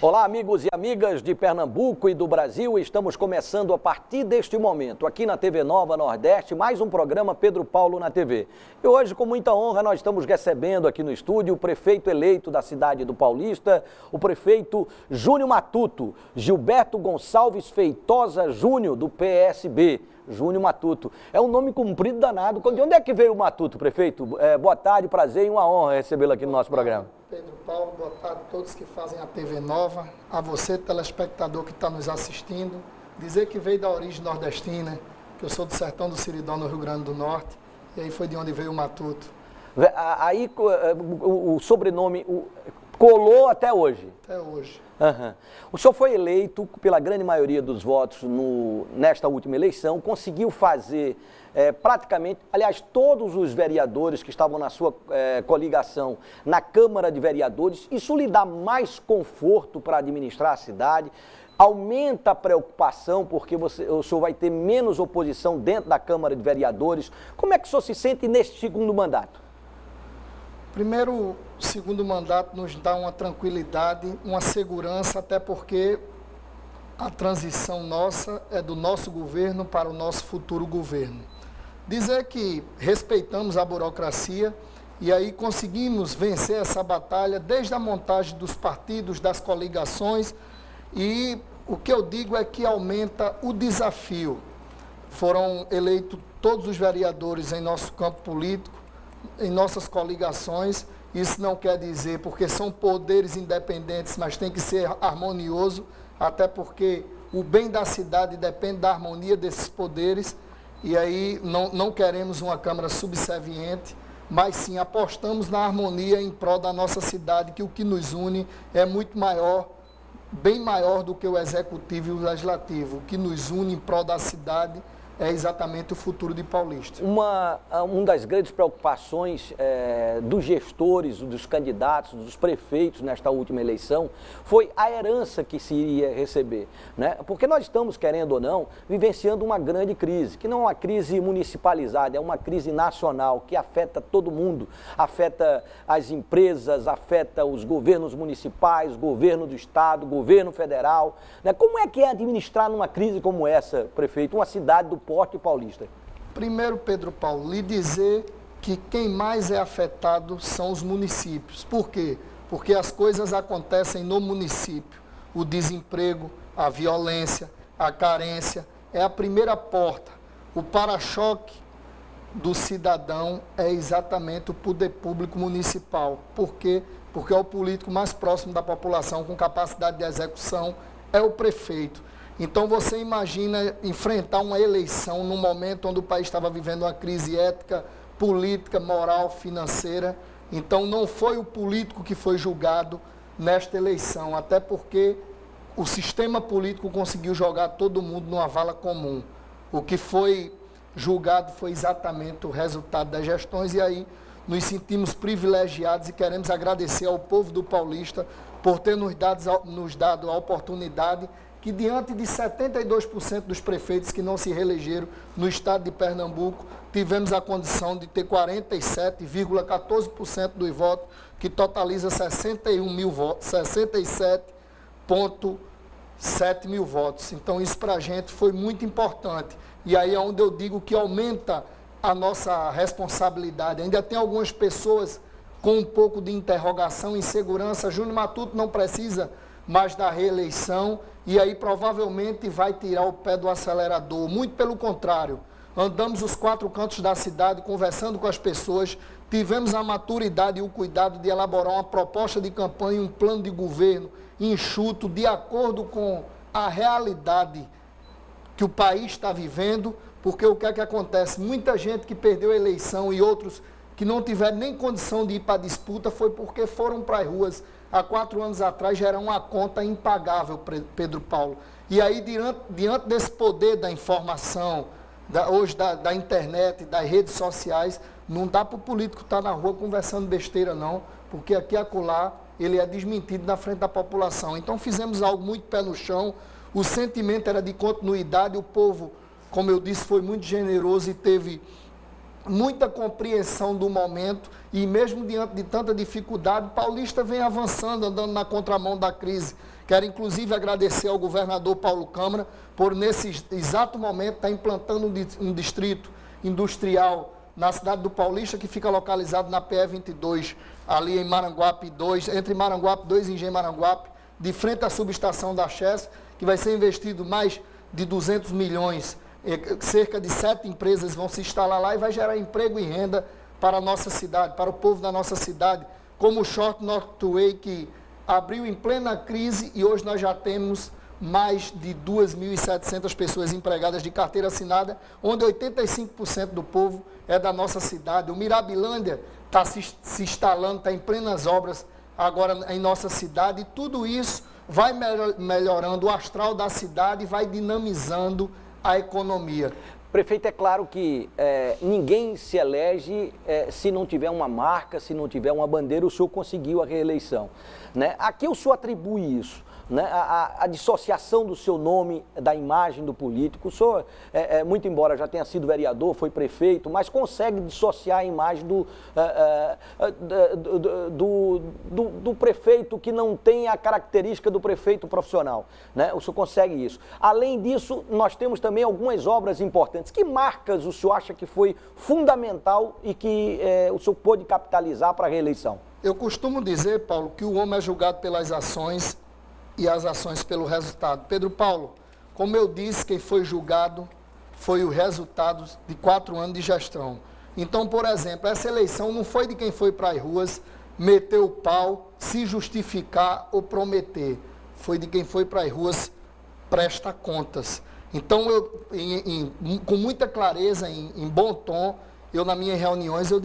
Olá, amigos e amigas de Pernambuco e do Brasil. Estamos começando a partir deste momento, aqui na TV Nova Nordeste, mais um programa Pedro Paulo na TV. E hoje, com muita honra, nós estamos recebendo aqui no estúdio o prefeito eleito da cidade do Paulista, o prefeito Júnior Matuto, Gilberto Gonçalves Feitosa Júnior, do PSB. Júnior Matuto. É um nome comprido danado. De onde é que veio o Matuto, prefeito? Boa tarde, prazer e uma honra recebê-lo aqui no nosso programa. Pedro Paulo, boa tarde a todos que fazem a TV Nova, a você, telespectador que está nos assistindo. Dizer que veio da origem nordestina, que eu sou do sertão do Siridó, no Rio Grande do Norte, e aí foi de onde veio o Matuto. Aí o sobrenome colou até hoje? Até hoje. Uhum. O senhor foi eleito pela grande maioria dos votos nesta última eleição, conseguiu fazer praticamente, aliás, todos os vereadores que estavam na sua coligação na Câmara de Vereadores. Isso lhe dá mais conforto para administrar a cidade, aumenta a preocupação porque o senhor vai ter menos oposição dentro da Câmara de Vereadores. Como é que o senhor se sente neste segundo mandato? Primeiro, o segundo mandato nos dá uma tranquilidade, uma segurança, até porque a transição nossa é do nosso governo para o nosso futuro governo. Dizer que respeitamos a burocracia e aí conseguimos vencer essa batalha desde a montagem dos partidos, das coligações, e o que eu digo é que aumenta o desafio. Foram eleitos todos os vereadores em nosso campo político, em nossas coligações. Isso não quer dizer, porque são poderes independentes, mas tem que ser harmonioso, até porque o bem da cidade depende da harmonia desses poderes, e aí não queremos uma Câmara subserviente, mas sim apostamos na harmonia em prol da nossa cidade, que o que nos une é muito maior, bem maior do que o Executivo e o Legislativo. O que nos une em prol da cidade é exatamente o futuro de Paulista. Uma das grandes preocupações dos gestores, dos candidatos, dos prefeitos nesta última eleição foi a herança que se iria receber, né? Porque nós estamos, querendo ou não, vivenciando uma grande crise, que não é uma crise municipalizada, é uma crise nacional que afeta todo mundo, afeta as empresas, afeta os governos municipais, governo do estado, governo federal, né? Como é que é administrar numa crise como essa, prefeito, uma cidade do porte paulista? Primeiro, Pedro Paulo, lhe dizer que quem mais é afetado são os municípios. Por quê? Porque as coisas acontecem no município. O desemprego, a violência, a carência, é a primeira porta. O para-choque do cidadão é exatamente o poder público municipal. Por quê? Porque é o político mais próximo da população, com capacidade de execução, é o prefeito. Então você imagina enfrentar uma eleição num momento onde o país estava vivendo uma crise ética, política, moral, financeira. Então não foi o político que foi julgado nesta eleição, até porque o sistema político conseguiu jogar todo mundo numa vala comum. O que foi julgado foi exatamente o resultado das gestões, e aí nos sentimos privilegiados e queremos agradecer ao povo do Paulista por ter nos dado a oportunidade que, diante de 72% dos prefeitos que não se reelegeram no estado de Pernambuco, tivemos a condição de ter 47,14% dos votos, que totaliza 67,7 mil votos. Então, isso para a gente foi muito importante. E aí é onde eu digo que aumenta a nossa responsabilidade. Ainda tem algumas pessoas com um pouco de interrogação, insegurança. Júnior Matuto não precisa mais da reeleição, e aí provavelmente vai tirar o pé do acelerador. Muito pelo contrário, andamos os quatro cantos da cidade, conversando com as pessoas, tivemos a maturidade e o cuidado de elaborar uma proposta de campanha, um plano de governo enxuto, de acordo com a realidade que o país está vivendo, porque o que é que acontece? Muita gente que perdeu a eleição e outros que não tiveram nem condição de ir para a disputa foi porque foram para as ruas. Há 4 anos atrás já era uma conta impagável, Pedro Paulo. E aí, diante desse poder da informação, hoje da internet, das redes sociais, não dá para o político estar na rua conversando besteira, não, porque aqui e acolá ele é desmentido na frente da população. Então fizemos algo muito pé no chão, o sentimento era de continuidade, o povo, como eu disse, foi muito generoso e teve muita compreensão do momento e mesmo diante de tanta dificuldade, Paulista vem avançando, andando na contramão da crise. Quero inclusive agradecer ao governador Paulo Câmara por nesse exato momento estar implantando um distrito industrial na cidade do Paulista, que fica localizado na PE 22, ali em Maranguape 2, entre Maranguape 2 e Engenho Maranguape, de frente à subestação da Chess, que vai ser investido mais de 200 milhões. Cerca de 7 empresas vão se instalar lá e vai gerar emprego e renda para a nossa cidade, para o povo da nossa cidade, como o Short Northway, que abriu em plena crise e hoje nós já temos mais de 2.700 pessoas empregadas de carteira assinada, onde 85% do povo é da nossa cidade. O Mirabilândia está se instalando, está em plenas obras agora em nossa cidade, e tudo isso vai melhorando o astral da cidade e vai dinamizando a economia. Prefeito, é claro que ninguém se elege se não tiver uma marca, se não tiver uma bandeira. O senhor conseguiu a reeleição, né? A que o senhor atribui isso? Né? A dissociação do seu nome, da imagem do político. O senhor, muito embora já tenha sido vereador, foi prefeito, mas consegue dissociar a imagem do prefeito que não tem a característica do prefeito profissional, né? O senhor consegue isso. Além disso, nós temos também algumas obras importantes. Que marcas o senhor acha que foi fundamental e que o senhor pôde capitalizar para a reeleição? Eu costumo dizer, Paulo, que o homem é julgado pelas ações e as ações pelo resultado. Pedro Paulo, como eu disse, quem foi julgado foi o resultado de 4 anos de gestão. Então, por exemplo, essa eleição não foi de quem foi para as ruas, meter o pau, se justificar ou prometer. Foi de quem foi para as ruas, presta contas. Então, com muita clareza, em bom tom, eu nas minhas reuniões, eu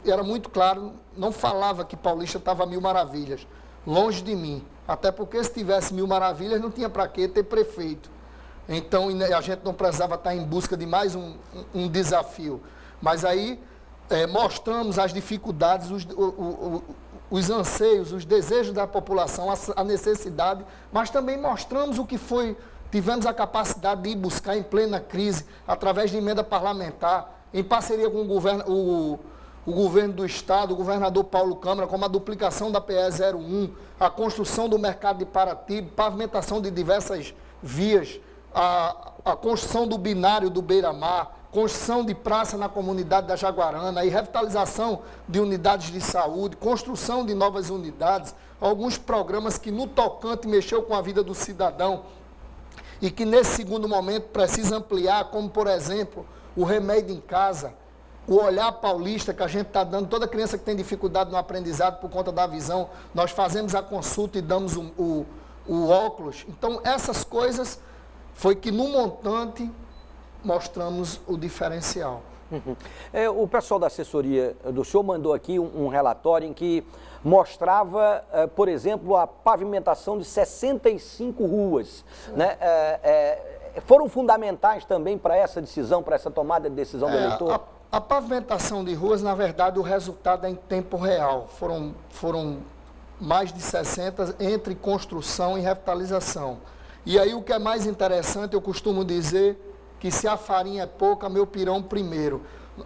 era muito claro, não falava que Paulista estava a 1000 maravilhas, longe de mim. Até porque se tivesse 1000 maravilhas, não tinha para que ter prefeito. Então, a gente não precisava estar em busca de mais um desafio. Mas aí, mostramos as dificuldades, os anseios, os desejos da população, a necessidade, mas também mostramos o que foi, tivemos a capacidade de ir buscar em plena crise, através de emenda parlamentar, em parceria com o governo do Estado, o governador Paulo Câmara, como a duplicação da PE 01, a construção do mercado de Paratiba, pavimentação de diversas vias, a construção do binário do Beira-Mar, construção de praça na comunidade da Jaguarana, e revitalização de unidades de saúde, construção de novas unidades, alguns programas que no tocante mexeu com a vida do cidadão e que nesse segundo momento precisa ampliar, como por exemplo, o remédio em casa, o olhar paulista que a gente está dando, toda criança que tem dificuldade no aprendizado por conta da visão, nós fazemos a consulta e damos o óculos. Então, essas coisas foi que no montante mostramos o diferencial. Uhum. O pessoal da assessoria do senhor mandou aqui um relatório em que mostrava, por exemplo, a pavimentação de 65 ruas, né? Foram fundamentais também para essa decisão, para essa tomada de decisão do eleitor? A pavimentação de ruas, na verdade, o resultado é em tempo real. Foram mais de 60 entre construção e revitalização. E aí o que é mais interessante, eu costumo dizer que se a farinha é pouca, meu pirão primeiro.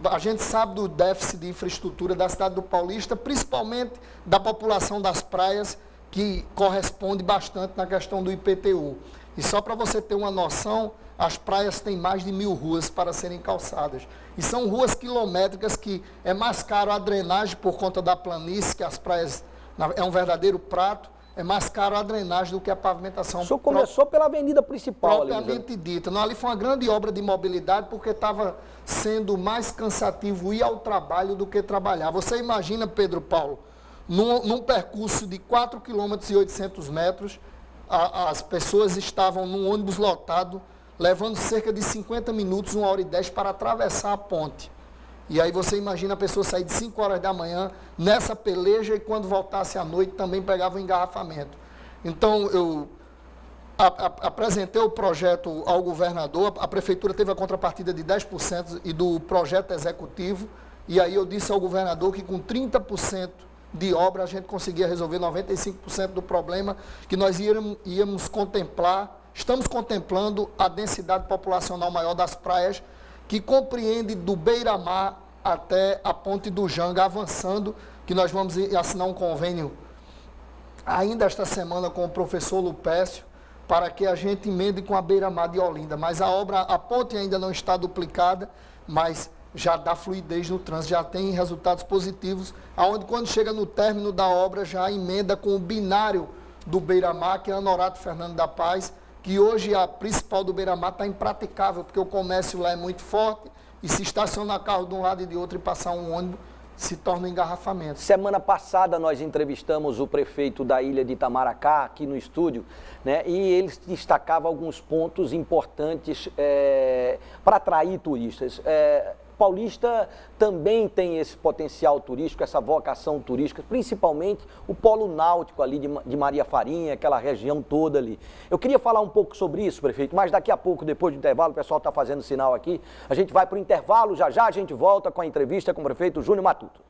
A gente sabe do déficit de infraestrutura da cidade do Paulista, principalmente da população das praias, que corresponde bastante na questão do IPTU. E só para você ter uma noção, as praias têm mais de 1000 ruas para serem calçadas. E são ruas quilométricas que é mais caro a drenagem por conta da planície, que as praias é um verdadeiro prato, é mais caro a drenagem do que a pavimentação. O senhor começou pela avenida principal. Propriamente dita. Não, ali foi uma grande obra de mobilidade, porque estava sendo mais cansativo ir ao trabalho do que trabalhar. Você imagina, Pedro Paulo, num percurso de 4,8 km, as pessoas estavam num ônibus lotado, levando cerca de 50 minutos, 1h10 para atravessar a ponte. E aí você imagina a pessoa sair de 5 horas da manhã nessa peleja e quando voltasse à noite também pegava um engarrafamento. Então eu apresentei o projeto ao governador, a prefeitura teve a contrapartida de 10% e do projeto executivo, e aí eu disse ao governador que com 30% de obra a gente conseguia resolver 95% do problema, que nós íamos contemplar, estamos contemplando a densidade populacional maior das praias, que compreende do Beira-Mar até a Ponte do Janga, avançando, que nós vamos assinar um convênio ainda esta semana com o professor Lupécio, para que a gente emende com a Beira-Mar de Olinda. Mas a ponte ainda não está duplicada, mas já dá fluidez no trânsito, já tem resultados positivos, aonde quando chega no término da obra já emenda com o binário do Beira-Mar, que é a Honorato Fernando da Paz, que hoje a principal do Beira-Mar está impraticável, porque o comércio lá é muito forte, e se estacionar carro de um lado e de outro e passar um ônibus, se torna um engarrafamento. Semana passada nós entrevistamos o prefeito da ilha de Itamaracá aqui no estúdio, né? E ele destacava alguns pontos importantes para atrair turistas. Paulista também tem esse potencial turístico, essa vocação turística, principalmente o polo náutico ali de Maria Farinha, aquela região toda ali. Eu queria falar um pouco sobre isso, prefeito, mas daqui a pouco, depois do intervalo, o pessoal está fazendo sinal aqui, a gente vai para o intervalo, já já a gente volta com a entrevista com o prefeito Júnior Matuto.